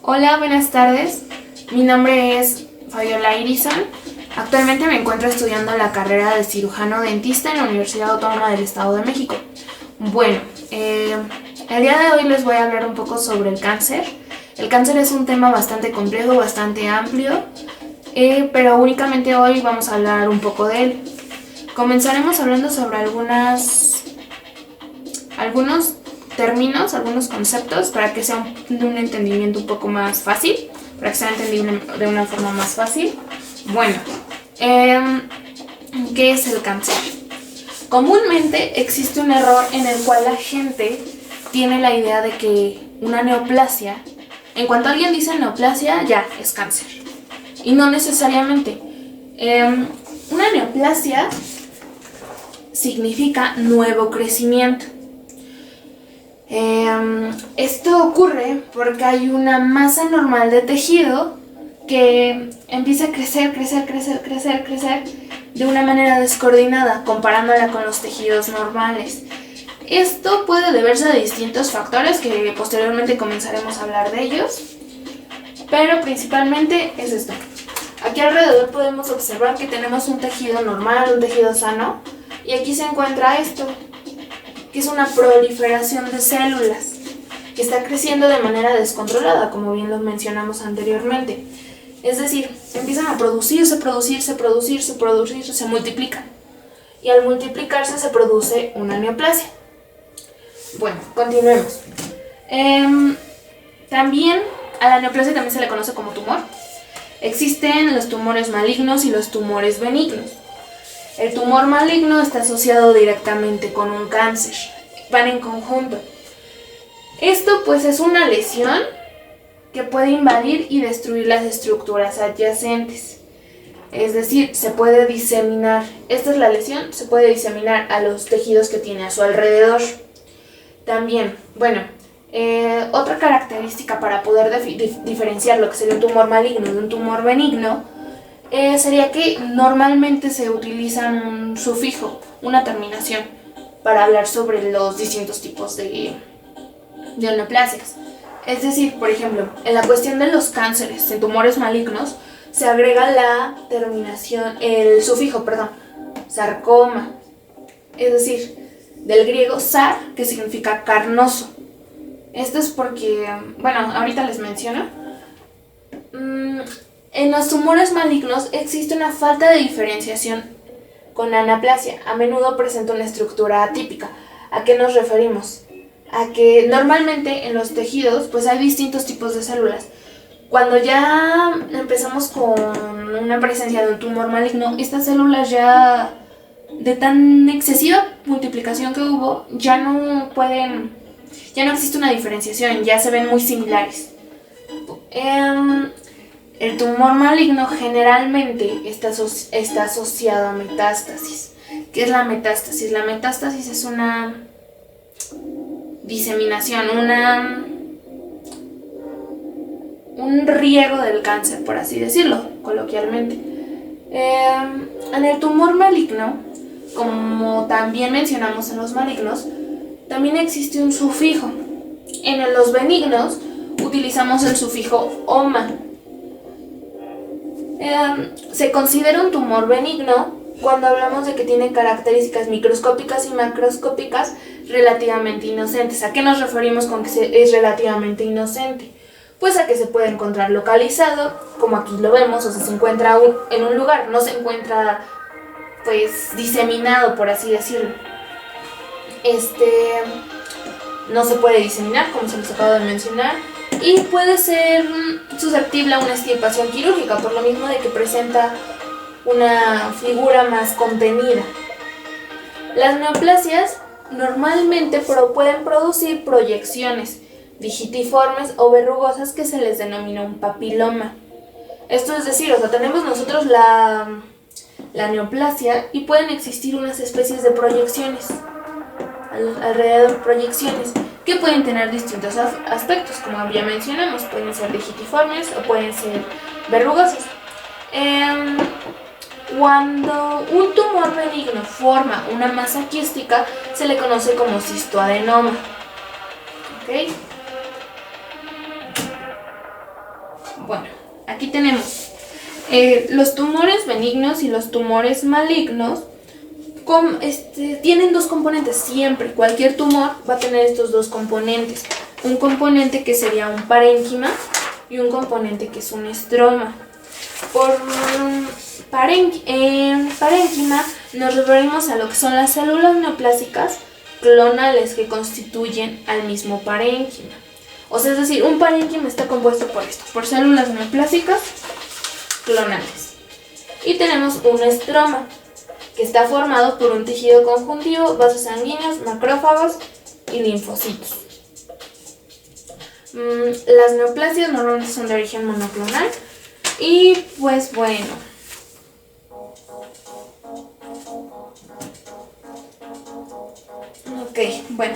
Hola, buenas tardes. Mi nombre es Fabiola Irizon. Actualmente me encuentro estudiando la carrera de cirujano dentista en la Universidad Autónoma del Estado de México. Bueno, el día de hoy les voy a hablar un poco sobre el cáncer. El cáncer es un tema bastante complejo, bastante amplio, pero únicamente hoy vamos a hablar un poco de él. Comenzaremos hablando sobre algunos términos, algunos conceptos para que sea de un entendimiento un poco más fácil, para que sea entendible de una forma más fácil. Bueno, ¿qué es el cáncer? Comúnmente existe un error en el cual la gente tiene la idea de que una neoplasia, en cuanto alguien dice neoplasia, ya es cáncer. Y no necesariamente. Una neoplasia significa nuevo crecimiento. Esto ocurre porque hay una masa normal de tejido que empieza a crecer de una manera descoordinada, comparándola con los tejidos normales. Esto puede deberse a distintos factores que posteriormente comenzaremos a hablar de ellos, pero principalmente es esto. Aquí alrededor podemos observar que tenemos un tejido normal, un tejido sano, y aquí se encuentra esto, que es una proliferación de células que está creciendo de manera descontrolada, como bien lo mencionamos anteriormente. Es decir, empiezan a producirse, se multiplican. Y al multiplicarse se produce una neoplasia. Bueno, continuemos. También a la neoplasia también se le conoce como tumor. Existen los tumores malignos y los tumores benignos. El tumor maligno está asociado directamente con un cáncer, van en conjunto. Esto pues es una lesión que puede invadir y destruir las estructuras adyacentes. Es decir, se puede diseminar, esta es la lesión, se puede diseminar a los tejidos que tiene a su alrededor. También, otra característica para poder diferenciar lo que sería un tumor maligno de un tumor benigno sería que normalmente se utiliza un sufijo, una terminación, para hablar sobre los distintos tipos de neoplasias. Es decir, por ejemplo, en la cuestión de los cánceres, en tumores malignos, se agrega la terminación, el sufijo, sarcoma. Es decir, del griego sar, que significa carnoso. Esto es porque, ahorita les menciono. En los tumores malignos existe una falta de diferenciación con la anaplasia. A menudo presenta una estructura atípica. ¿A qué nos referimos? A que normalmente en los tejidos pues hay distintos tipos de células. Cuando ya empezamos con una presencia de un tumor maligno, estas células ya de tan excesiva multiplicación que hubo, ya no existe una diferenciación, ya se ven muy similares. El tumor maligno generalmente está asociado a metástasis. ¿Qué es la metástasis? La metástasis es una diseminación, un riego del cáncer, por así decirlo, coloquialmente. En el tumor maligno, como también mencionamos en los malignos, también existe un sufijo. En los benignos utilizamos el sufijo oma. Se considera un tumor benigno cuando hablamos de que tiene características microscópicas y macroscópicas relativamente inocentes. ¿A qué nos referimos con que es relativamente inocente? Pues a que se puede encontrar localizado, como aquí lo vemos, o sea, se encuentra en un lugar, no se encuentra pues diseminado, por así decirlo. No se puede diseminar, como se les acaba de mencionar, y puede ser susceptible a una extirpación quirúrgica, por lo mismo de que presenta una figura más contenida. Las neoplasias normalmente pueden producir proyecciones digitiformes o verrugosas que se les denomina un papiloma. Esto es decir, tenemos nosotros la neoplasia y pueden existir unas especies de proyecciones alrededor, proyecciones que pueden tener distintos aspectos, como ya mencionamos, pueden ser digitiformes o pueden ser verrugosos. Cuando un tumor benigno forma una masa quística, se le conoce como cistoadenoma. ¿Okay? aquí tenemos los tumores benignos y los tumores malignos. Tienen dos componentes siempre. Cualquier tumor va a tener estos dos componentes. Un componente que sería un parénquima y un componente que es un estroma. Por parénquima nos referimos a lo que son las células neoplásicas clonales que constituyen al mismo parénquima. O sea, es decir, un parénquima está compuesto por esto, por células neoplásicas clonales. Y tenemos un estroma, que está formado por un tejido conjuntivo, vasos sanguíneos, macrófagos y linfocitos. Las neoplasias normalmente son de origen monoclonal y pues bueno. Ok, bueno.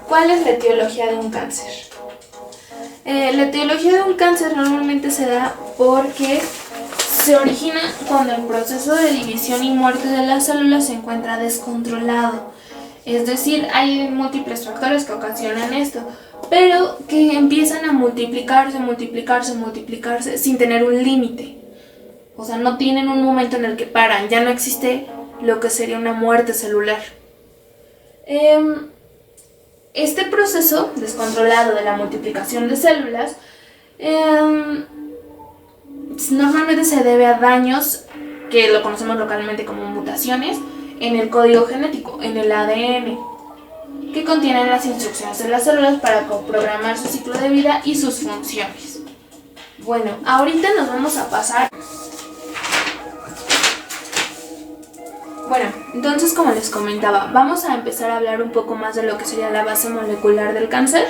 ¿Cuál es la etiología de un cáncer? La etiología de un cáncer normalmente se da porque se origina cuando el proceso de división y muerte de las células se encuentra descontrolado. Es decir, hay múltiples factores que ocasionan esto, pero que empiezan a multiplicarse sin tener un límite. O sea, no tienen un momento en el que paran, ya no existe lo que sería una muerte celular. Este proceso descontrolado de la multiplicación de células normalmente se debe a daños que lo conocemos localmente como mutaciones en el código genético, en el ADN, que contienen las instrucciones de las células para programar su ciclo de vida y sus funciones. Bueno, ahorita nos vamos a pasar. Bueno, entonces como les comentaba, vamos a empezar a hablar un poco más de lo que sería la base molecular del cáncer.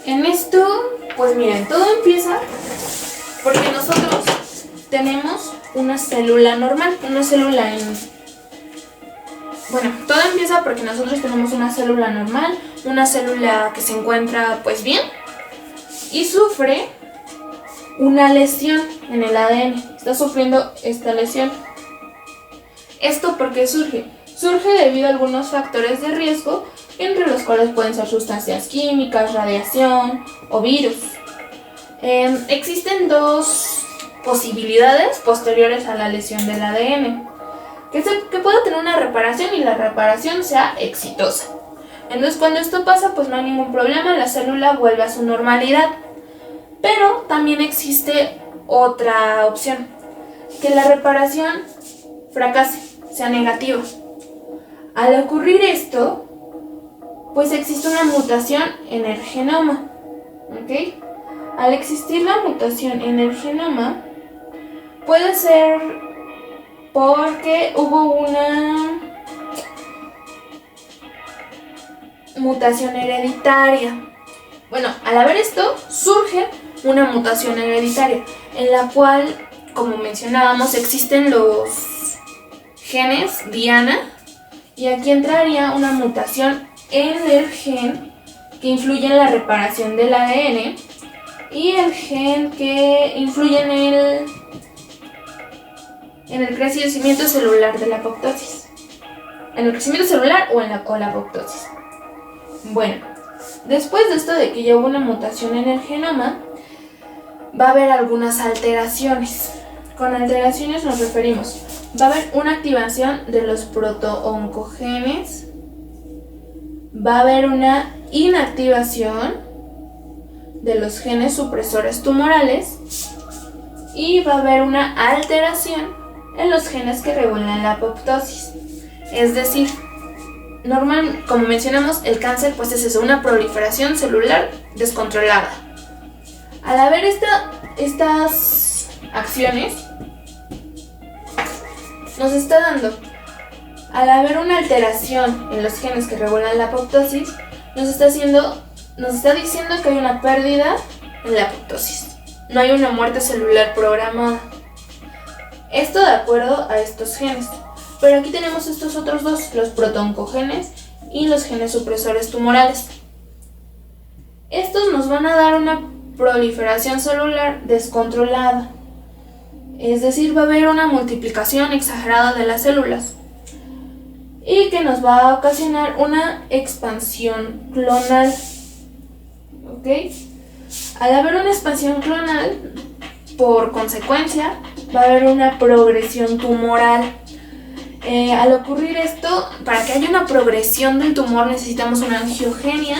En esto, pues miren, todo empieza porque nosotros tenemos una célula normal, todo empieza porque nosotros tenemos una célula normal, una célula que se encuentra pues bien y sufre una lesión en el ADN, está sufriendo esta lesión. ¿Esto por qué surge? Surge debido a algunos factores de riesgo, entre los cuales pueden ser sustancias químicas, radiación o virus. Existen dos posibilidades posteriores a la lesión del ADN, que pueda tener una reparación y la reparación sea exitosa. Entonces cuando esto pasa, pues no hay ningún problema, la célula vuelve a su normalidad. Pero también existe otra opción, que la reparación fracase, sea negativa. Al ocurrir esto, pues existe una mutación en el genoma, ¿ok? Al existir la mutación en el genoma, puede ser porque hubo una mutación hereditaria. Bueno, al haber esto, surge una mutación hereditaria, en la cual, como mencionábamos, existen los genes Diana, y aquí entraría una mutación en el gen que influye en la reparación del ADN y el gen que influye en el crecimiento celular de la apoptosis. En el crecimiento celular o la apoptosis. Bueno, después de esto de que ya hubo una mutación en el genoma, va a haber algunas alteraciones. Con alteraciones nos referimos, va a haber una activación de los protooncogenes, va a haber una inactivación de los genes supresores tumorales y va a haber una alteración en los genes que regulan la apoptosis. Es decir, como mencionamos, el cáncer pues es eso, una proliferación celular descontrolada. Al haber estas acciones, nos está dando, al haber una alteración en los genes que regulan la apoptosis, nos está diciendo que hay una pérdida en la apoptosis. No hay una muerte celular programada. Esto de acuerdo a estos genes. Pero aquí tenemos estos otros dos, los protooncogenes y los genes supresores tumorales. Estos nos van a dar una proliferación celular descontrolada. Es decir, va a haber una multiplicación exagerada de las células y que nos va a ocasionar una expansión clonal. ¿Ok? Al haber una expansión clonal, Por consecuencia, va a haber una progresión tumoral. Al ocurrir esto, para que haya una progresión del tumor necesitamos una angiogenia,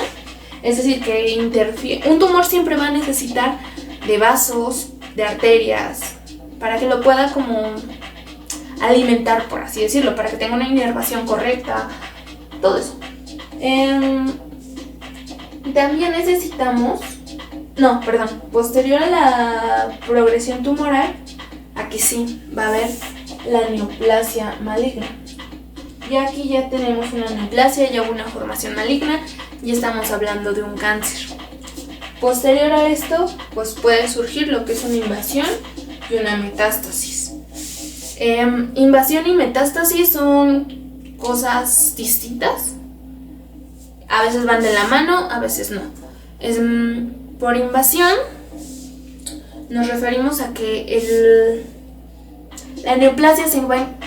es decir, que un tumor siempre va a necesitar de vasos, de arterias, para que lo pueda como alimentar, por así decirlo, para que tenga una inervación correcta, todo eso. También necesitamos, posterior a la progresión tumoral, aquí sí va a haber la neoplasia maligna. Y aquí ya tenemos una neoplasia, ya hubo una formación maligna, y estamos hablando de un cáncer. Posterior a esto, pues puede surgir lo que es una invasión y una metástasis. Invasión y metástasis son cosas distintas. A veces van de la mano, a veces no. Por invasión nos referimos a que la neoplasia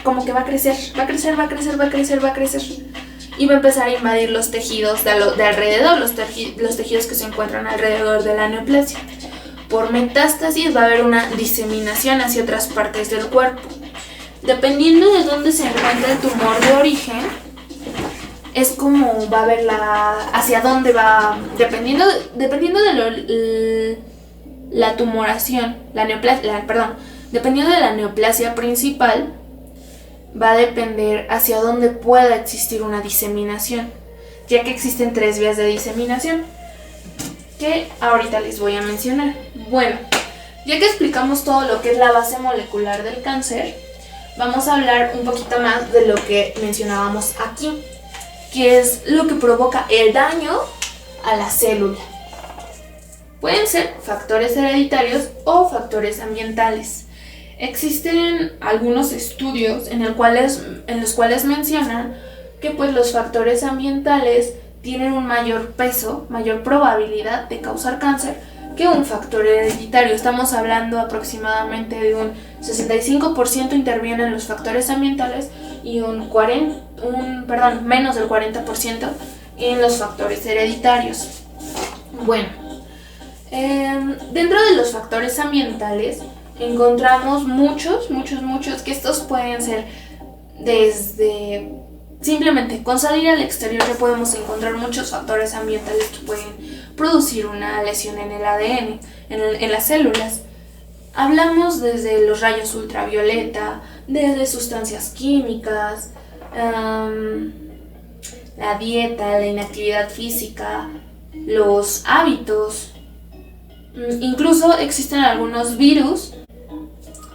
como que va a crecer. Y va a empezar a invadir los tejidos de alrededor, los tejidos que se encuentran alrededor de la neoplasia. Por metástasis va a haber una diseminación hacia otras partes del cuerpo. Dependiendo de dónde se encuentra el tumor de origen, es como va a haber hacia dónde va, dependiendo de la tumoración, dependiendo de la neoplasia principal, va a depender hacia dónde pueda existir una diseminación, ya que existen 3 vías de diseminación, que ahorita les voy a mencionar. Bueno, ya que explicamos todo lo que es la base molecular del cáncer, vamos a hablar un poquito más de lo que mencionábamos aquí, que es lo que provoca el daño a la célula. Pueden ser factores hereditarios o factores ambientales. Existen algunos estudios en los cuales mencionan que pues los factores ambientales tienen un mayor peso, mayor probabilidad de causar cáncer que un factor hereditario. Estamos hablando aproximadamente de un 65% intervienen los factores ambientales y menos del 40% en los factores hereditarios. Bueno, dentro de los factores ambientales encontramos muchos, que estos pueden ser desde simplemente con salir al exterior. Ya podemos encontrar muchos factores ambientales que pueden producir una lesión en el ADN, en las células. Hablamos desde los rayos ultravioleta, desde sustancias químicas, la dieta, la inactividad física, los hábitos. Incluso existen algunos virus,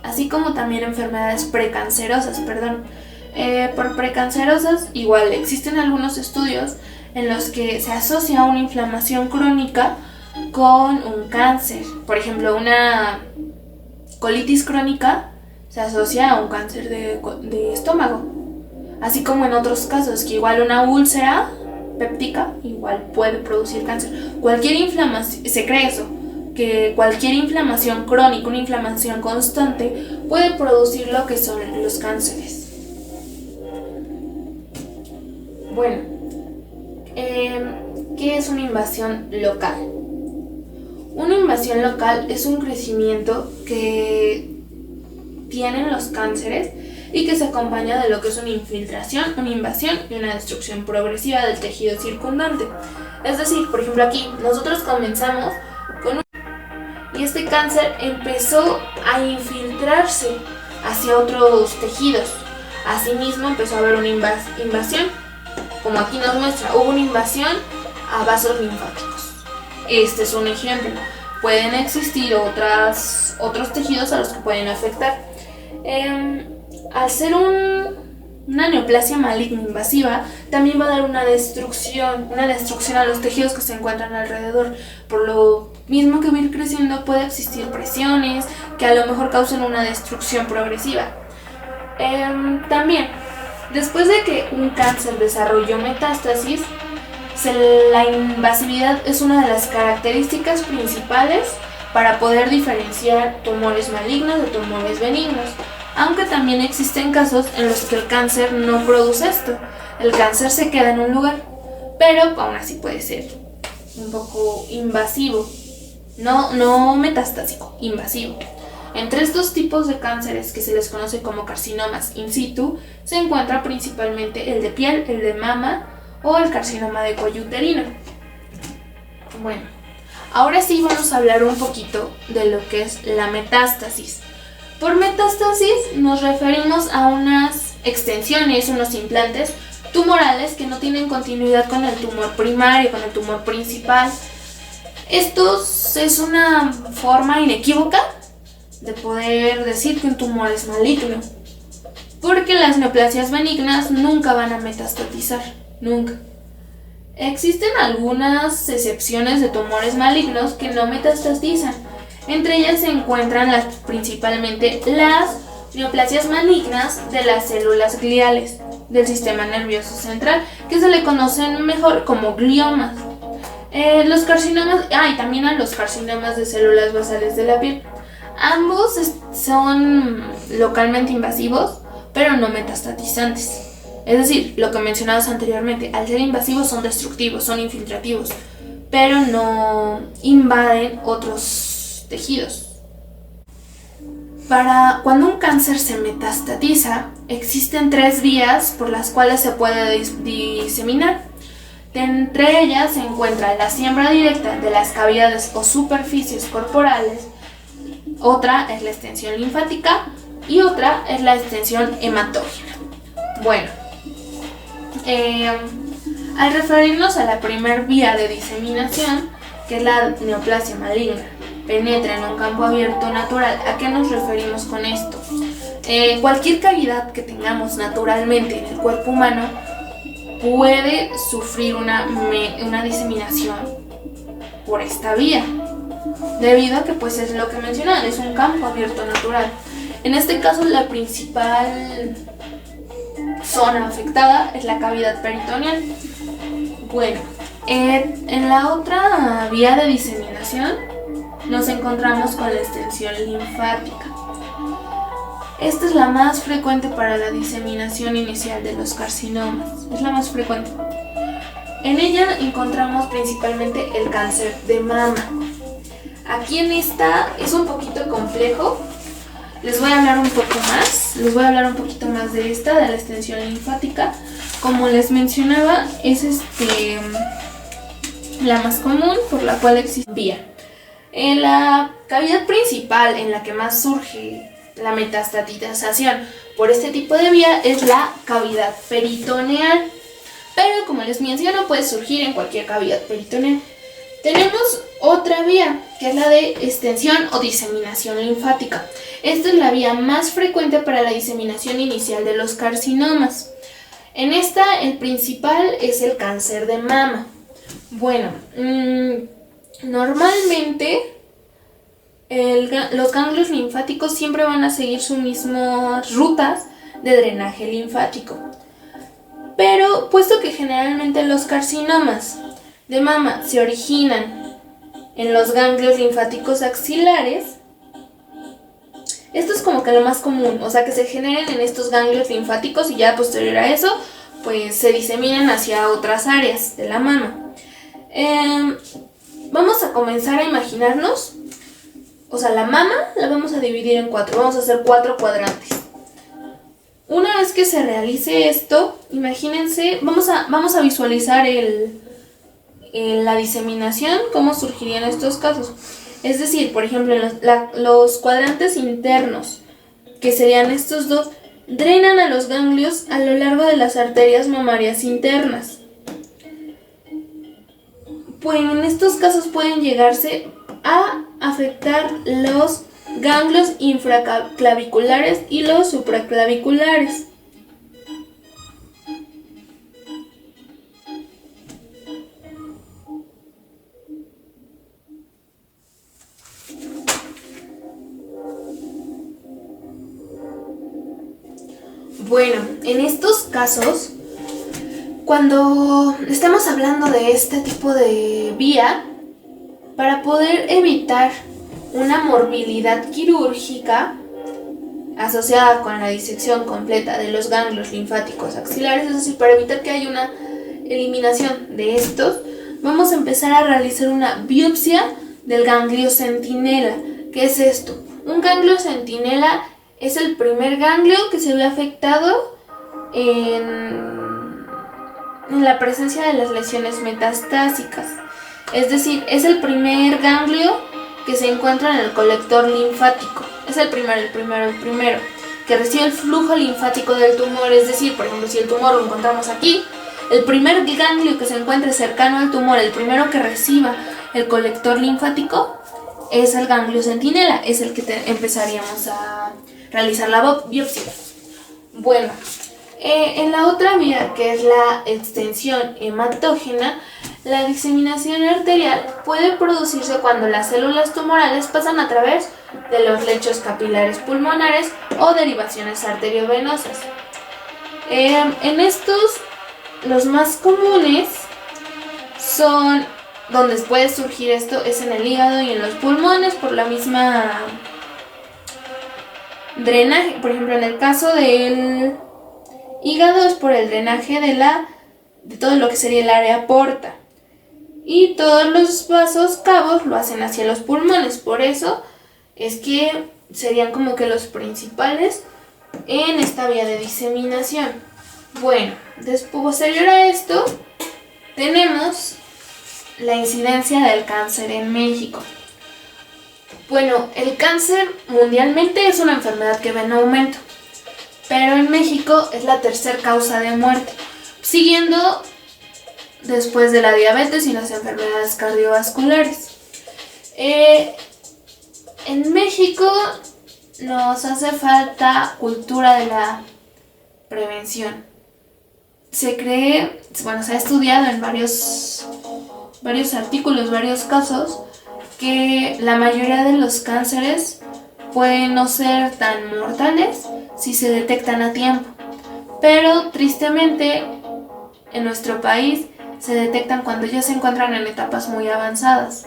así como también enfermedades precancerosas, por precancerosas igual existen algunos estudios en los que se asocia una inflamación crónica con un cáncer. Por ejemplo, una colitis crónica se asocia a un cáncer de estómago, así como en otros casos que igual una úlcera péptica igual puede producir cáncer. Cualquier inflamación, se cree eso, que cualquier inflamación crónica, una inflamación constante, puede producir lo que son los cánceres. Bueno, ¿qué es una invasión local? Una invasión local es un crecimiento que tienen los cánceres y que se acompaña de lo que es una infiltración, una invasión y una destrucción progresiva del tejido circundante. Es decir, por ejemplo aquí, nosotros comenzamos con y este cáncer empezó a infiltrarse hacia otros tejidos. Asimismo empezó a haber una invasión, como aquí nos muestra, hubo una invasión a vasos linfáticos. Este es un ejemplo. Pueden existir otros tejidos a los que pueden afectar. Al ser una neoplasia maligna invasiva, también va a dar una destrucción a los tejidos que se encuentran alrededor. Por lo mismo que va a ir creciendo, puede existir presiones que a lo mejor causen una destrucción progresiva. También, después de que un cáncer desarrolló metástasis, la invasividad es una de las características principales para poder diferenciar tumores malignos de tumores benignos. Aunque también existen casos en los que el cáncer no produce esto. El cáncer se queda en un lugar, pero aún así puede ser un poco invasivo. No metastásico, invasivo. Entre estos tipos de cánceres, que se les conoce como carcinomas in situ, se encuentra principalmente el de piel, el de mama o el carcinoma de cuello uterino. Bueno, ahora sí vamos a hablar un poquito de lo que es la metástasis. Por metástasis nos referimos a unas extensiones, unos implantes tumorales que no tienen continuidad con el tumor primario, con el tumor principal. Esto es una forma inequívoca de poder decir que un tumor es maligno, porque las neoplasias benignas nunca van a metastatizar, nunca. Existen algunas excepciones de tumores malignos que no metastatizan. Entre ellas se encuentran principalmente las neoplasias malignas de las células gliales del sistema nervioso central, que se le conocen mejor como gliomas. Los carcinomas, y también a los carcinomas de células basales de la piel. Ambos son localmente invasivos, pero no metastatizantes. Es decir, lo que mencionabas anteriormente, al ser invasivos son destructivos, son infiltrativos, pero no invaden otros tejidos. Cuando un cáncer se metastatiza, existen 3 vías por las cuales se puede diseminar. Entre ellas se encuentra la siembra directa de las cavidades o superficies corporales, otra es la extensión linfática y otra es la extensión hematógena. Bueno, al referirnos a la primera vía de diseminación, que es la neoplasia maligna, penetra en un campo abierto natural, ¿a qué nos referimos con esto? Cualquier cavidad que tengamos naturalmente en el cuerpo humano puede sufrir una diseminación por esta vía, debido a que pues es lo que mencionaban, es un campo abierto natural. En este caso la principal zona afectada es la cavidad peritoneal. Bueno, en la otra vía de diseminación nos encontramos con la extensión linfática. Esta es la más frecuente para la diseminación inicial de los carcinomas, es la más frecuente. En ella encontramos principalmente el cáncer de mama. Aquí en esta es un poquito complejo, les voy a hablar un poquito más de esta, de la extensión linfática. Como les mencionaba, es la más común, por la cual existe vía. En la cavidad principal en la que más surge la metastatización por este tipo de vía es la cavidad peritoneal, pero como les menciono puede surgir en cualquier cavidad peritoneal. Tenemos otra vía, que es la de extensión o diseminación linfática. Esta es la vía más frecuente para la diseminación inicial de los carcinomas. En esta el principal es el cáncer de mama. Bueno, normalmente los ganglios linfáticos siempre van a seguir sus mismas rutas de drenaje linfático. Pero puesto que generalmente los carcinomas de mama se originan en los ganglios linfáticos axilares, esto es como que lo más común, o sea que se generen en estos ganglios linfáticos y ya posterior a eso pues se diseminen hacia otras áreas de la mama. Vamos a comenzar a imaginarnos, o sea, la mama la vamos a dividir en 4, vamos a hacer 4 cuadrantes. Una vez que se realice esto, imagínense, vamos a visualizar la diseminación, cómo surgiría en estos casos. Es decir, por ejemplo, los cuadrantes internos, que serían estos dos, drenan a los ganglios a lo largo de las arterias mamarias internas. Pues en estos casos pueden llegarse a afectar los ganglios infraclaviculares y los supraclaviculares. Bueno, en estos casos, cuando estamos hablando de este tipo de vía, para poder evitar una morbilidad quirúrgica asociada con la disección completa de los ganglios linfáticos axilares, es decir, para evitar que haya una eliminación de estos, vamos a empezar a realizar una biopsia del ganglio centinela. ¿Qué es esto? Un ganglio centinela es el primer ganglio que se ve afectado en la presencia de las lesiones metastásicas. Es decir, es el primer ganglio que se encuentra en el colector linfático. Es el primero, que recibe el flujo linfático del tumor. Es decir, por ejemplo, si el tumor lo encontramos aquí, el primer ganglio que se encuentre cercano al tumor, el primero que reciba el colector linfático, es el ganglio centinela, es el que empezaríamos a realizar la biopsia. Bueno, en la otra vía, que es la extensión hematógena, la diseminación arterial puede producirse cuando las células tumorales pasan a través de los lechos capilares pulmonares o derivaciones arteriovenosas. En estos, los más comunes son, donde puede surgir esto, es en el hígado y en los pulmones por la misma drenaje. Por ejemplo, en el caso del hígado es por el drenaje de todo lo que sería el área porta. Y todos los vasos cabos lo hacen hacia los pulmones. Por eso es que serían como que los principales en esta vía de diseminación. Bueno, posterior a esto tenemos la incidencia del cáncer en México. Bueno, el cáncer mundialmente es una enfermedad que va en aumento, pero en México es la tercera causa de muerte, siguiendo después de la diabetes y las enfermedades cardiovasculares. En México nos hace falta cultura de la prevención. Se ha estudiado en varios artículos, varios casos, que la mayoría de los cánceres pueden no ser tan mortales si se detectan a tiempo. Pero tristemente en nuestro país se detectan cuando ya se encuentran en etapas muy avanzadas.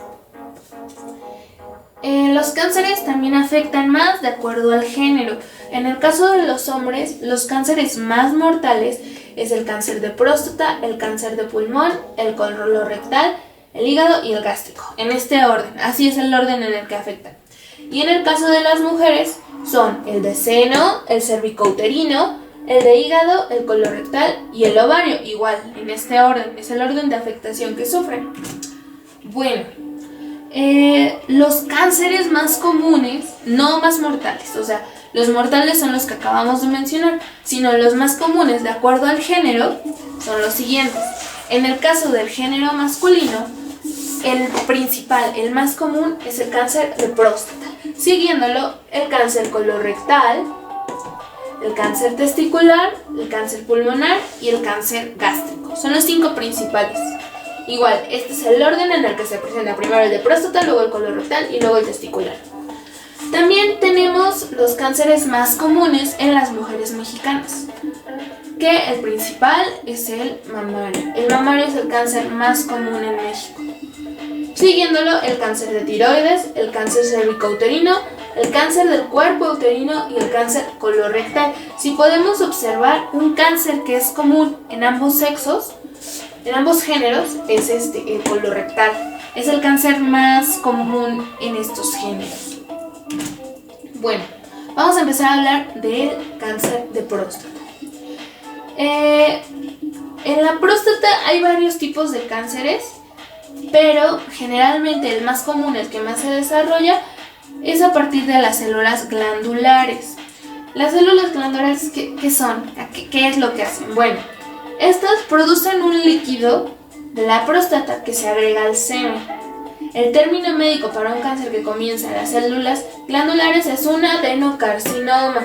Los cánceres también afectan más de acuerdo al género. En el caso de los hombres, los cánceres más mortales es el cáncer de próstata, el cáncer de pulmón, el colorectal, el hígado y el gástrico. En este orden, así es el orden en el que afectan. Y en el caso de las mujeres son el de seno, el cervicouterino, el de hígado, el colorectal y el ovario. Igual, en este orden, es el orden de afectación que sufren. Bueno, los cánceres más comunes, no más mortales, o sea, los mortales son los que acabamos de mencionar, sino los más comunes de acuerdo al género son los siguientes. En el caso del género masculino, el principal, el más común, es el cáncer de próstata, siguiéndolo el cáncer colorectal, el cáncer testicular, el cáncer pulmonar y el cáncer gástrico. Son los 5 principales. Igual, este es el orden en el que se presenta primero el de próstata, luego el colorectal y luego el testicular. También tenemos los cánceres más comunes en las mujeres mexicanas, que el principal es el mamario. El mamario es el cáncer más común en México. Siguiéndolo el cáncer de tiroides, el cáncer cervicouterino, el cáncer del cuerpo uterino y el cáncer colorectal. Si podemos observar un cáncer que es común en ambos sexos, en ambos géneros, es el colorectal. Es el cáncer más común en estos géneros. Bueno, vamos a empezar a hablar del cáncer de próstata. En la próstata hay varios tipos de cánceres, pero generalmente el más común, el que más se desarrolla, es a partir de las células glandulares. Las células glandulares, ¿qué son? ¿Qué es lo que hacen? Bueno, estas producen un líquido de la próstata que se agrega al semen. El término médico para un cáncer que comienza en las células glandulares es un adenocarcinoma.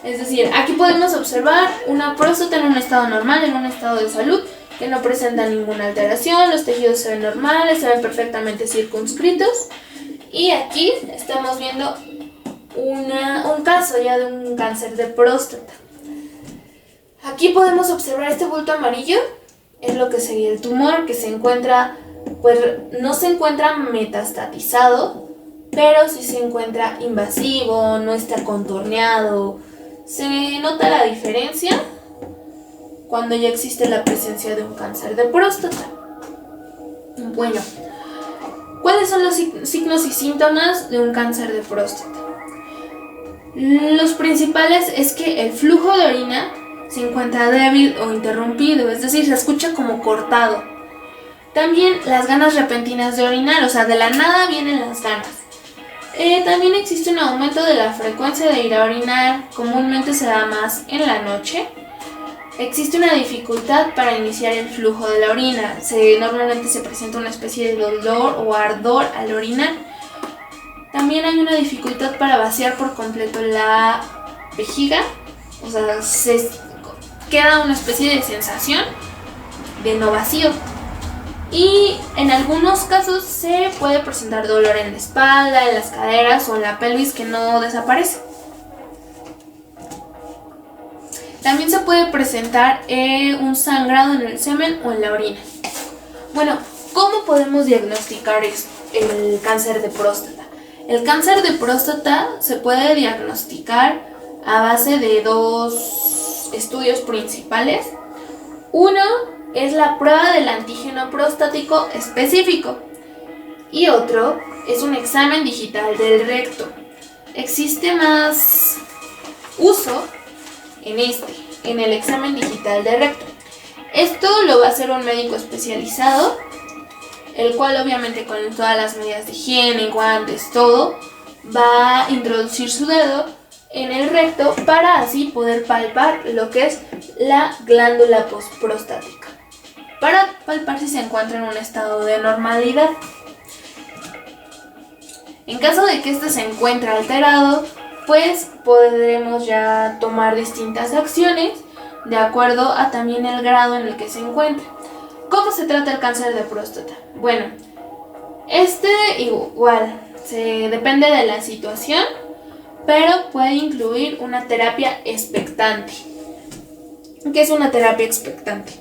Es decir, aquí podemos observar una próstata en un estado normal, en un estado de salud, que no presenta ninguna alteración, los tejidos se ven normales, se ven perfectamente circunscritos. Y aquí estamos viendo un caso ya de un cáncer de próstata. Aquí podemos observar este bulto amarillo, es lo que sería el tumor, que se encuentra, pues no se encuentra metastatizado, pero sí se encuentra invasivo, no está contorneado. Se nota la diferencia cuando ya existe la presencia de un cáncer de próstata. Bueno, ¿cuáles son los signos y síntomas de un cáncer de próstata? Los principales es que el flujo de orina se encuentra débil o interrumpido, es decir, se escucha como cortado. También las ganas repentinas de orinar, o sea, de la nada vienen las ganas. También existe un aumento de la frecuencia de ir a orinar, comúnmente se da más en la noche. Existe una dificultad para iniciar el flujo de la orina, normalmente se presenta una especie de dolor o ardor al orinar. También hay una dificultad para vaciar por completo la vejiga, o sea, queda una especie de sensación de no vacío. Y en algunos casos se puede presentar dolor en la espalda, en las caderas o en la pelvis que no desaparece. También se puede presentar un sangrado en el semen o en la orina. Bueno, ¿cómo podemos diagnosticar el cáncer de próstata? El cáncer de próstata se puede diagnosticar a base de dos estudios principales. Uno es la prueba del antígeno prostático específico y otro es un examen digital del recto. Existe más uso en el examen digital del recto. Esto lo va a hacer un médico especializado, el cual obviamente con todas las medidas de higiene, guantes, todo, va a introducir su dedo en el recto para así poder palpar lo que es la glándula prostática, para palpar si se encuentra en un estado de normalidad. En caso de que este se encuentre alterado, pues podremos ya tomar distintas acciones de acuerdo a también el grado en el que se encuentra. ¿Cómo se trata el cáncer de próstata? Bueno, igual depende de la situación, pero puede incluir una terapia expectante. ¿Qué es una terapia expectante?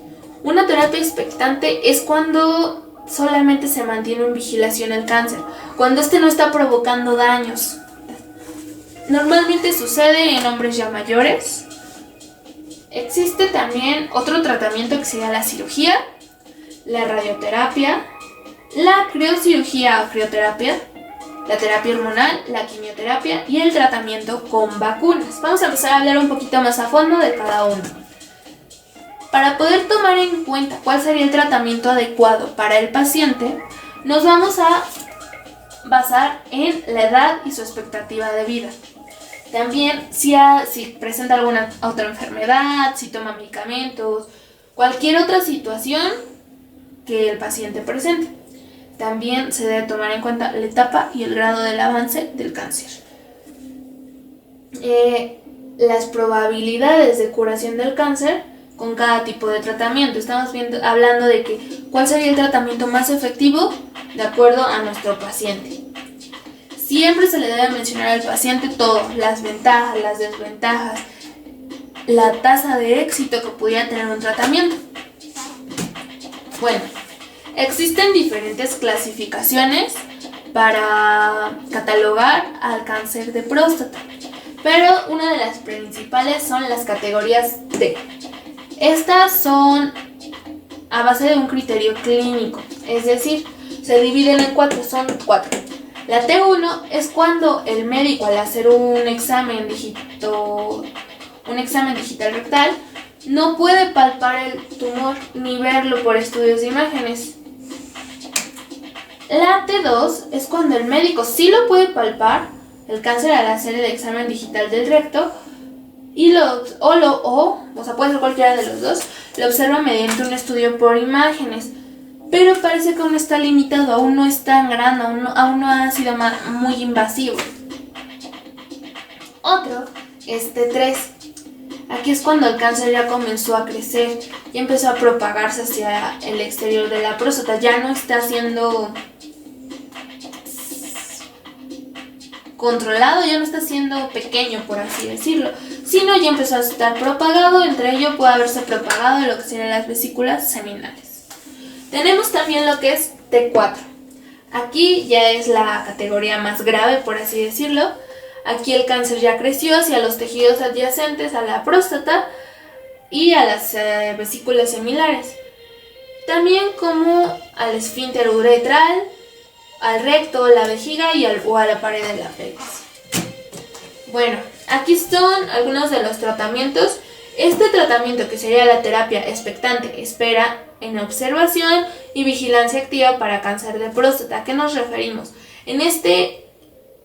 Una terapia expectante es cuando solamente se mantiene en vigilación el cáncer, cuando no está provocando daños. Normalmente sucede en hombres ya mayores. Existe también otro tratamiento que sería la cirugía, la radioterapia, la criocirugía o crioterapia, la terapia hormonal, la quimioterapia y el tratamiento con vacunas. Vamos a empezar a hablar un poquito más a fondo de cada uno. Para poder tomar en cuenta cuál sería el tratamiento adecuado para el paciente, nos vamos a basar en la edad y su expectativa de vida. También si presenta alguna otra enfermedad, si toma medicamentos, cualquier otra situación que el paciente presente. También se debe tomar en cuenta la etapa y el grado del avance del cáncer. Las probabilidades de curación del cáncer con cada tipo de tratamiento. Estamos hablando de cuál sería el tratamiento más efectivo de acuerdo a nuestro paciente. Siempre se le debe mencionar al paciente todo, las ventajas, las desventajas, la tasa de éxito que pudiera tener un tratamiento. Bueno, existen diferentes clasificaciones para catalogar al cáncer de próstata, pero una de las principales son las categorías D. Estas son a base de un criterio clínico, es decir, se dividen en son cuatro. La T1 es cuando el médico, al hacer un examen digital rectal, no puede palpar el tumor ni verlo por estudios de imágenes. La T2 es cuando el médico sí lo puede palpar, el cáncer, al hacer el examen digital del recto, y puede ser cualquiera de los dos, lo observa mediante un estudio por imágenes. Pero parece que aún está limitado, aún no es tan grande, aún no ha sido muy invasivo. Otro es T3. Aquí es cuando el cáncer ya comenzó a crecer y empezó a propagarse hacia el exterior de la próstata. Ya no está siendo controlado, ya no está siendo pequeño, por así decirlo, sino ya empezó a estar propagado. Entre ello puede haberse propagado lo que serían las vesículas seminales. Tenemos también lo que es T4. Aquí ya es la categoría más grave, por así decirlo. Aquí el cáncer ya creció hacia los tejidos adyacentes a la próstata y a las vesículas semilares. También como al esfínter uretral, al recto, la vejiga o a la pared de la pelvis. Bueno, Aquí son algunos de los tratamientos. Este tratamiento, que sería la terapia expectante, espera, en observación y vigilancia activa para cáncer de próstata. ¿A qué nos referimos? En este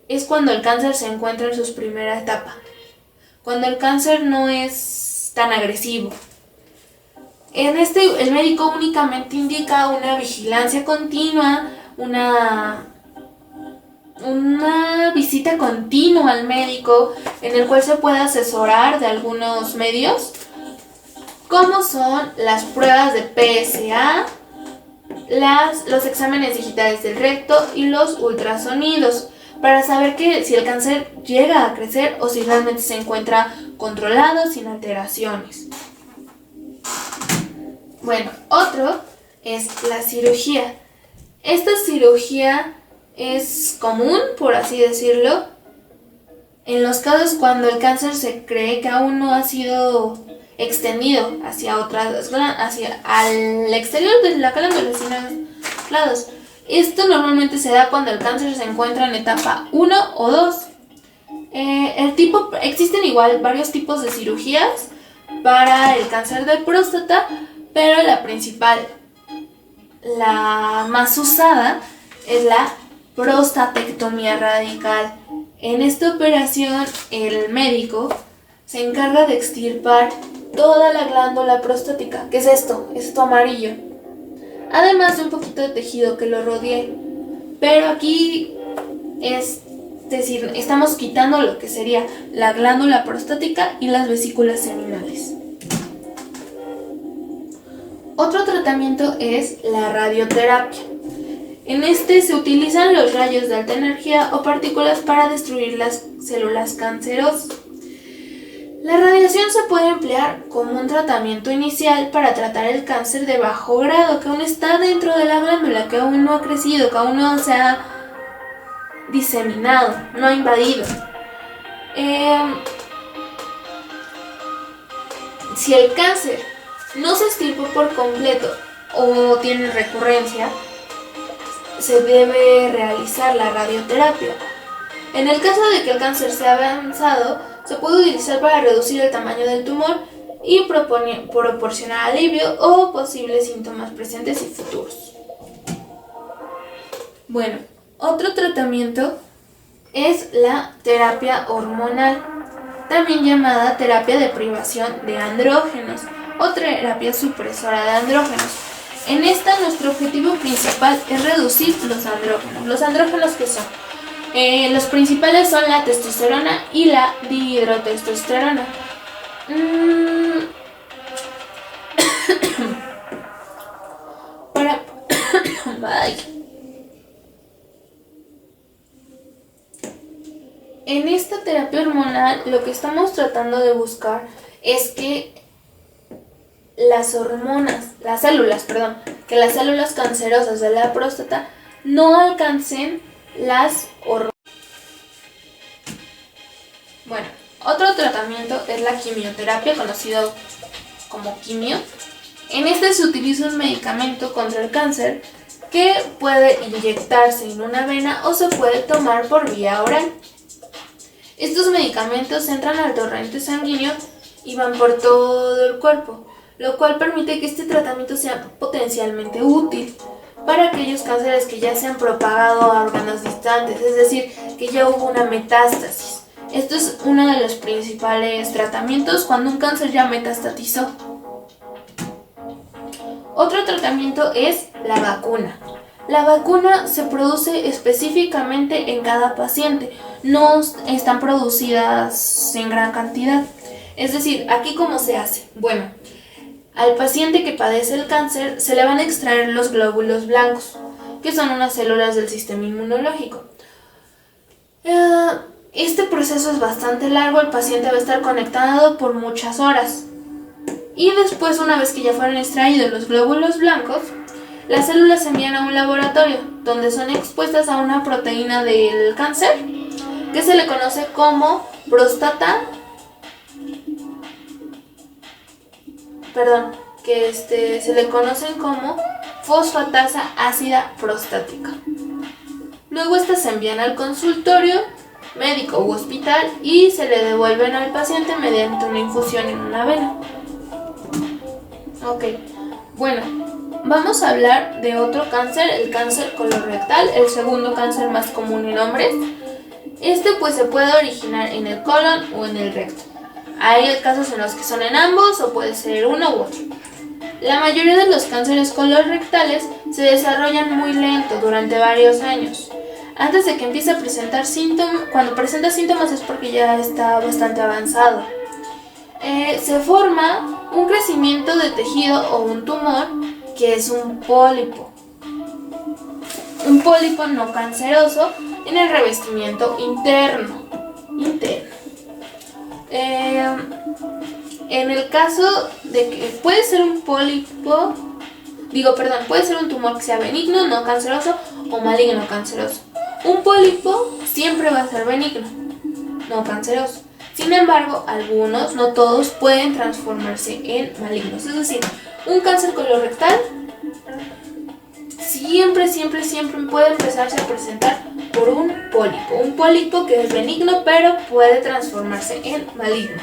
es cuando el cáncer se encuentra en su primera etapa, cuando el cáncer no es tan agresivo. En este el médico únicamente indica una vigilancia continua, una visita continua al médico en el cual se puede asesorar de algunos medios, como son las pruebas de PSA, los exámenes digitales del recto y los ultrasonidos, para saber si el cáncer llega a crecer o si realmente se encuentra controlado sin alteraciones. Bueno, otro es la cirugía. Esta cirugía es común, por así decirlo, en los casos cuando el cáncer se cree que aún no ha sido extendido hacia al exterior de la glándula, sino a los lados. Esto normalmente se da cuando el cáncer se encuentra en etapa 1 o 2. Existen igual varios tipos de cirugías para el cáncer de próstata, pero la principal, la más usada, es la prostatectomía radical. En esta operación el médico se encarga de extirpar toda la glándula prostática. ¿Qué es esto? Esto amarillo. Además de un poquito de tejido que lo rodee. Pero aquí es decir, estamos quitando lo que sería la glándula prostática y las vesículas seminales. Otro tratamiento es la radioterapia. En este se utilizan los rayos de alta energía o partículas para destruir las células cancerosas. La radiación se puede emplear como un tratamiento inicial para tratar el cáncer de bajo grado que aún está dentro de la glándula, que aún no ha crecido, que aún no se ha diseminado, no ha invadido. Si el cáncer no se extirpó por completo o tiene recurrencia, se debe realizar la radioterapia. En el caso de que el cáncer sea avanzado, se puede utilizar para reducir el tamaño del tumor y proporcionar alivio o posibles síntomas presentes y futuros. Bueno, otro tratamiento es la terapia hormonal, también llamada terapia de privación de andrógenos o terapia supresora de andrógenos. En esta, nuestro objetivo principal es reducir los andrógenos. ¿Los andrógenos qué son? Los principales son la testosterona y la dihidrotestosterona. En esta terapia hormonal lo que estamos tratando de buscar es que las células cancerosas de la próstata no alcancen las hormonas. Bueno, otro tratamiento es la quimioterapia, conocido como quimio. En este se utiliza un medicamento contra el cáncer que puede inyectarse en una vena o se puede tomar por vía oral. Estos medicamentos entran al torrente sanguíneo y van por todo el cuerpo, lo cual permite que este tratamiento sea potencialmente útil para aquellos cánceres que ya se han propagado a órganos distantes, es decir, que ya hubo una metástasis. Esto es uno de los principales tratamientos cuando un cáncer ya metastatizó. Otro tratamiento es la vacuna. La vacuna se produce específicamente en cada paciente, no están producidas en gran cantidad. Es decir, ¿aquí cómo se hace? Bueno, al paciente que padece el cáncer se le van a extraer los glóbulos blancos, que son unas células del sistema inmunológico. Este proceso es bastante largo, el paciente va a estar conectado por muchas horas. Y después, una vez que ya fueron extraídos los glóbulos blancos, las células se envían a un laboratorio donde son expuestas a una proteína del cáncer que se le conoce como se le conocen como fosfatasa ácida prostática. Luego estas se envían al consultorio médico u hospital y se le devuelven al paciente mediante una infusión en una vena. Ok, bueno, vamos a hablar de otro cáncer, el cáncer colorectal, el segundo cáncer más común en hombres. Este pues se puede originar en el colon o en el recto. Hay casos en los que son en ambos o puede ser uno u otro. La mayoría de los cánceres colorectales se desarrollan muy lento durante varios años. Antes de que empiece a presentar síntomas, cuando presenta síntomas es porque ya está bastante avanzado. Se forma un crecimiento de tejido o un tumor que es un pólipo. Un pólipo no canceroso en el revestimiento interno. En el caso de que puede ser un pólipo, puede ser un tumor que sea benigno, no canceroso o maligno canceroso. Un pólipo siempre va a ser benigno, no canceroso. Sin embargo, algunos, no todos, pueden transformarse en malignos. Es decir, un cáncer colorectal siempre puede empezarse a presentar por un pólipo que es benigno pero puede transformarse en maligno.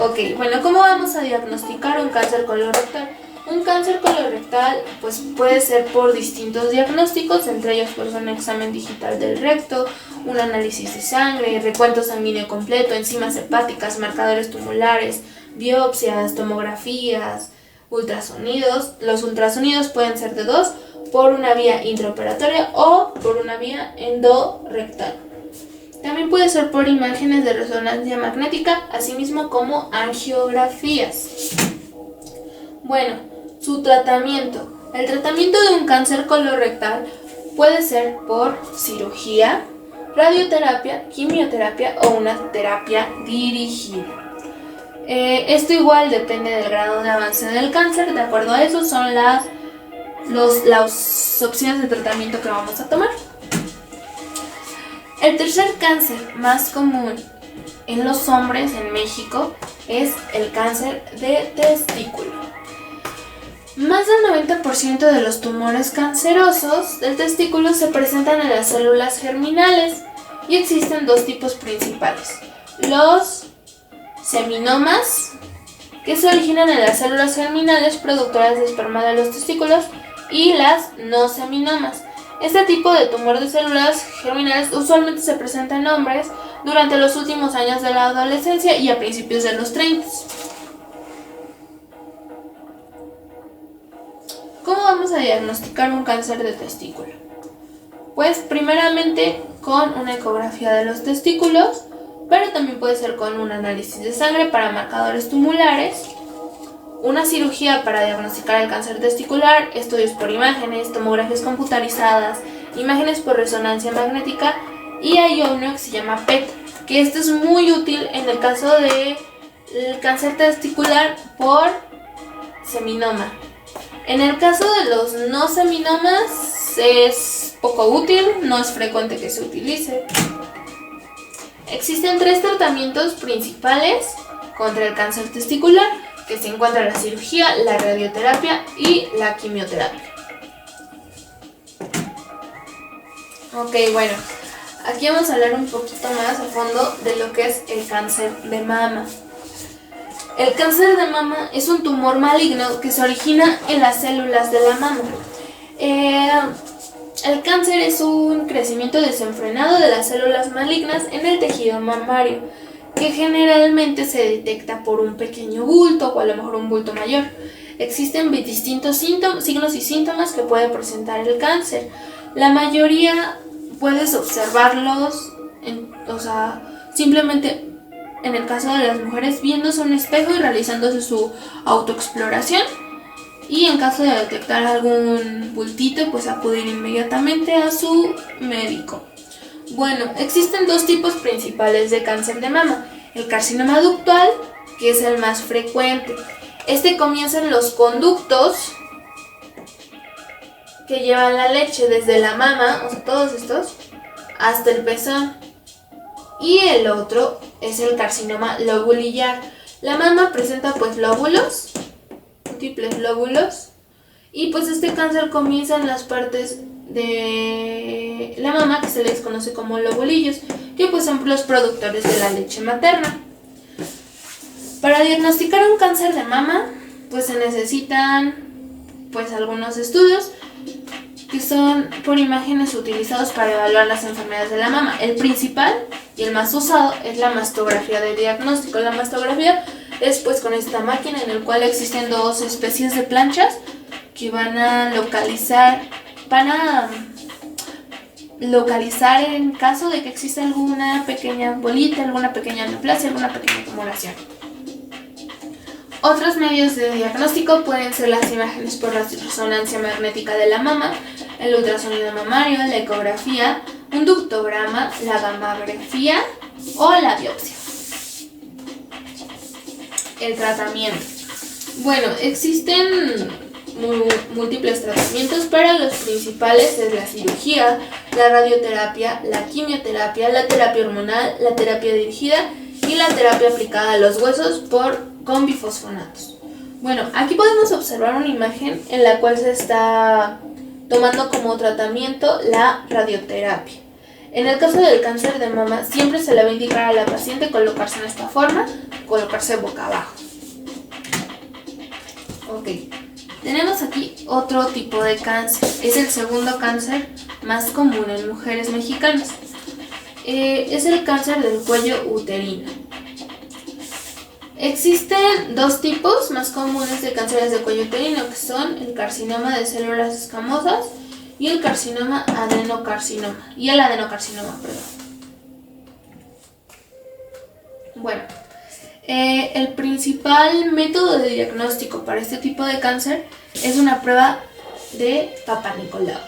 Ok, bueno, ¿cómo vamos a diagnosticar un cáncer colorectal? Un cáncer colorectal pues puede ser por distintos diagnósticos, entre ellos pues un examen digital del recto, un análisis de sangre, recuento sanguíneo completo, enzimas hepáticas, marcadores tumulares, biopsias, tomografías, ultrasonidos. Los ultrasonidos pueden ser de dos, por una vía intraoperatoria o por una vía endorrectal. También puede ser por imágenes de resonancia magnética, asimismo como angiografías. Bueno, su tratamiento. El tratamiento de un cáncer colorectal puede ser por cirugía, radioterapia, quimioterapia o una terapia dirigida. Esto igual depende del grado de avance del cáncer. De acuerdo a eso son las opciones de tratamiento que vamos a tomar. El tercer cáncer más común en los hombres en México es el cáncer de testículo. Más del 90% de los tumores cancerosos del testículo se presentan en las células germinales y existen dos tipos principales. Los seminomas, que se originan en las células germinales productoras de esperma de los testículos, y las no seminomas. Este tipo de tumor de células germinales usualmente se presenta en hombres durante los últimos años de la adolescencia y a principios de los 30. ¿Cómo vamos a diagnosticar un cáncer de testículo? Pues primeramente con una ecografía de los testículos, pero también puede ser con un análisis de sangre para marcadores tumulares, una cirugía para diagnosticar el cáncer testicular, estudios por imágenes, tomografías computarizadas, imágenes por resonancia magnética, y hay uno que se llama PET, que este es muy útil en el caso del cáncer testicular por seminoma. En el caso de los no seminomas es poco útil, no es frecuente que se utilice. Existen 3 tratamientos principales contra el cáncer testicular, que se encuentra la cirugía, la radioterapia y la quimioterapia. Ok, bueno, aquí vamos a hablar un poquito más a fondo de lo que es el cáncer de mama. El cáncer de mama es un tumor maligno que se origina en las células de la mama. El cáncer es un crecimiento desenfrenado de las células malignas en el tejido mamario, que generalmente se detecta por un pequeño bulto o a lo mejor un bulto mayor. Existen distintos signos y síntomas que puede presentar el cáncer. La mayoría puedes observarlos, simplemente en el caso de las mujeres viéndose un espejo y realizándose su autoexploración. Y en caso de detectar algún bultito, pues acudir inmediatamente a su médico. Bueno, existen 2 tipos principales de cáncer de mama. El carcinoma ductal, que es el más frecuente. Este comienza en los conductos que llevan la leche desde la mama, todos estos, hasta el pezón. Y el otro es el carcinoma lobulillar. La mama presenta pues lóbulos, múltiples lóbulos, y pues este cáncer comienza en las partes de la mama que se les conoce como lobulillos, que y pues son los productores de la leche materna. Para diagnosticar un cáncer de mama, pues se necesitan pues algunos estudios que son por imágenes utilizados para evaluar las enfermedades de la mama. El principal y el más usado es la mastografía de diagnóstico. La mastografía es pues con esta máquina en el cual existen dos especies de planchas que van a localizar en caso de que exista alguna pequeña bolita, alguna pequeña neoplasia, alguna pequeña tumoración. Otros medios de diagnóstico pueden ser las imágenes por resonancia magnética de la mama, el ultrasonido mamario, la ecografía, un ductograma, la gammagrafía o la biopsia. El tratamiento. Bueno, existen múltiples tratamientos, pero los principales es la cirugía, la radioterapia, la quimioterapia, la terapia hormonal, la terapia dirigida y la terapia aplicada a los huesos con bifosfonatos. Bueno, aquí podemos observar una imagen en la cual se está tomando como tratamiento la radioterapia. En el caso del cáncer de mama, siempre se le va a indicar a la paciente colocarse en esta forma, colocarse boca abajo. Ok, tenemos aquí otro tipo de cáncer. Es el segundo cáncer más común en mujeres mexicanas. Es el cáncer del cuello uterino. Existen dos tipos más comunes de cánceres de cuello uterino, que son el carcinoma de células escamosas y el adenocarcinoma. Bueno, el principal método de diagnóstico para este tipo de cáncer es una prueba de Papa Nicolau.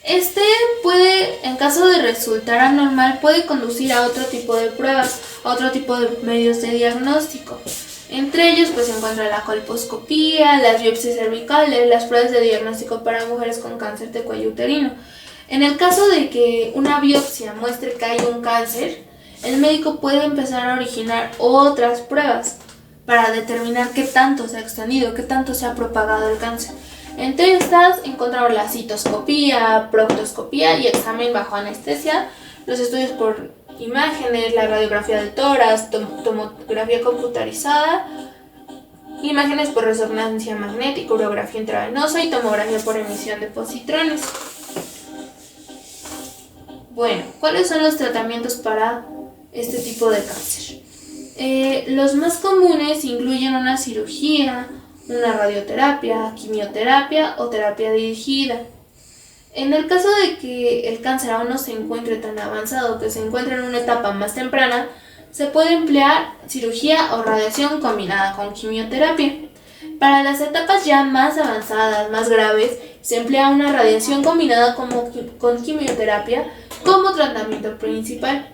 Este puede, en caso de resultar anormal, puede conducir a otro tipo de pruebas, a otro tipo de medios de diagnóstico. Entre ellos pues se encuentra la colposcopía, las biopsias cervicales, las pruebas de diagnóstico para mujeres con cáncer de cuello uterino. En el caso de que una biopsia muestre que hay un cáncer, el médico puede empezar a originar otras pruebas para determinar qué tanto se ha extendido, qué tanto se ha propagado el cáncer. Entre estas encontramos la citoscopía, proctoscopía y examen bajo anestesia, los estudios por imágenes, la radiografía del tórax, tomografía computarizada, imágenes por resonancia magnética, urografía intravenosa y tomografía por emisión de positrones. Bueno, ¿cuáles son los tratamientos para este tipo de cáncer? Los más comunes incluyen una cirugía, una radioterapia, quimioterapia o terapia dirigida. En el caso de que el cáncer aún no se encuentre tan avanzado, que se encuentre en una etapa más temprana, se puede emplear cirugía o radiación combinada con quimioterapia. Para las etapas ya más avanzadas, más graves, se emplea una radiación combinada con quimioterapia como tratamiento principal.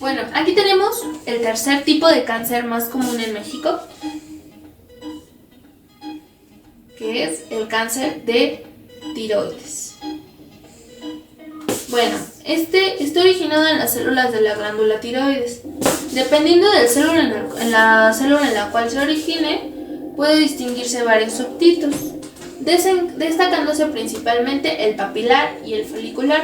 Bueno, aquí tenemos el tercer tipo de cáncer más común en México, que es el cáncer de tiroides. Bueno, este está originado en las células de la glándula tiroides. Dependiendo de la célula en la cual se origine, puede distinguirse varios subtipos, destacándose principalmente el papilar y el folicular.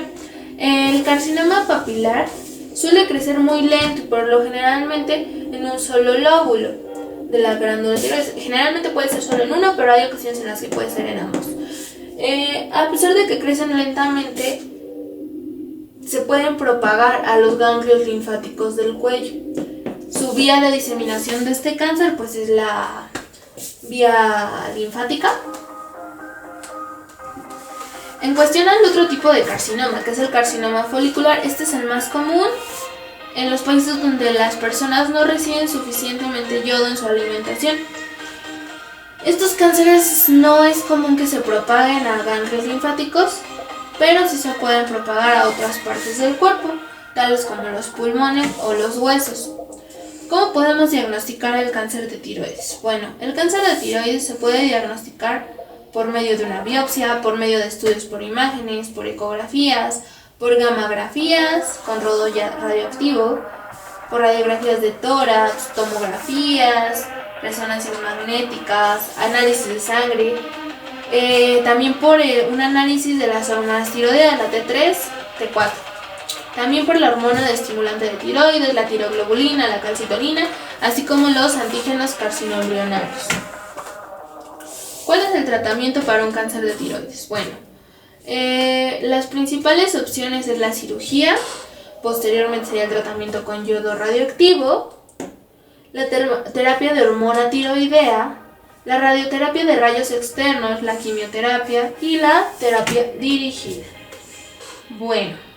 El carcinoma papilar suele crecer muy lento y por lo generalmente en un solo lóbulo de la glándula tiroides. Generalmente puede ser solo en uno, pero hay ocasiones en las que puede ser en ambos. A pesar de que crecen lentamente, se pueden propagar a los ganglios linfáticos del cuello. Su vía de diseminación de este cáncer pues es la vía linfática. En cuestión al otro tipo de carcinoma, que es el carcinoma folicular, este es el más común en los países donde las personas no reciben suficientemente yodo en su alimentación. Estos cánceres no es común que se propaguen a ganglios linfáticos, pero sí se pueden propagar a otras partes del cuerpo, tales como los pulmones o los huesos. ¿Cómo podemos diagnosticar el cáncer de tiroides? Bueno, el cáncer de tiroides se puede diagnosticar por medio de una biopsia, por medio de estudios por imágenes, por ecografías, por gammagrafías con rodo radioactivo, por radiografías de tórax, tomografías, resonancias magnéticas, análisis de sangre También por un análisis de las hormonas tiroideas, la T3, T4. También por la hormona de estimulante de tiroides, la tiroglobulina, la calcitonina, así como los antígenos carcinoembrionarios. ¿Cuál es el tratamiento para un cáncer de tiroides? Bueno, las principales opciones es la cirugía, posteriormente sería el tratamiento con yodo radioactivo, la terapia de hormona tiroidea, la radioterapia de rayos externos, la quimioterapia y la terapia dirigida. Bueno.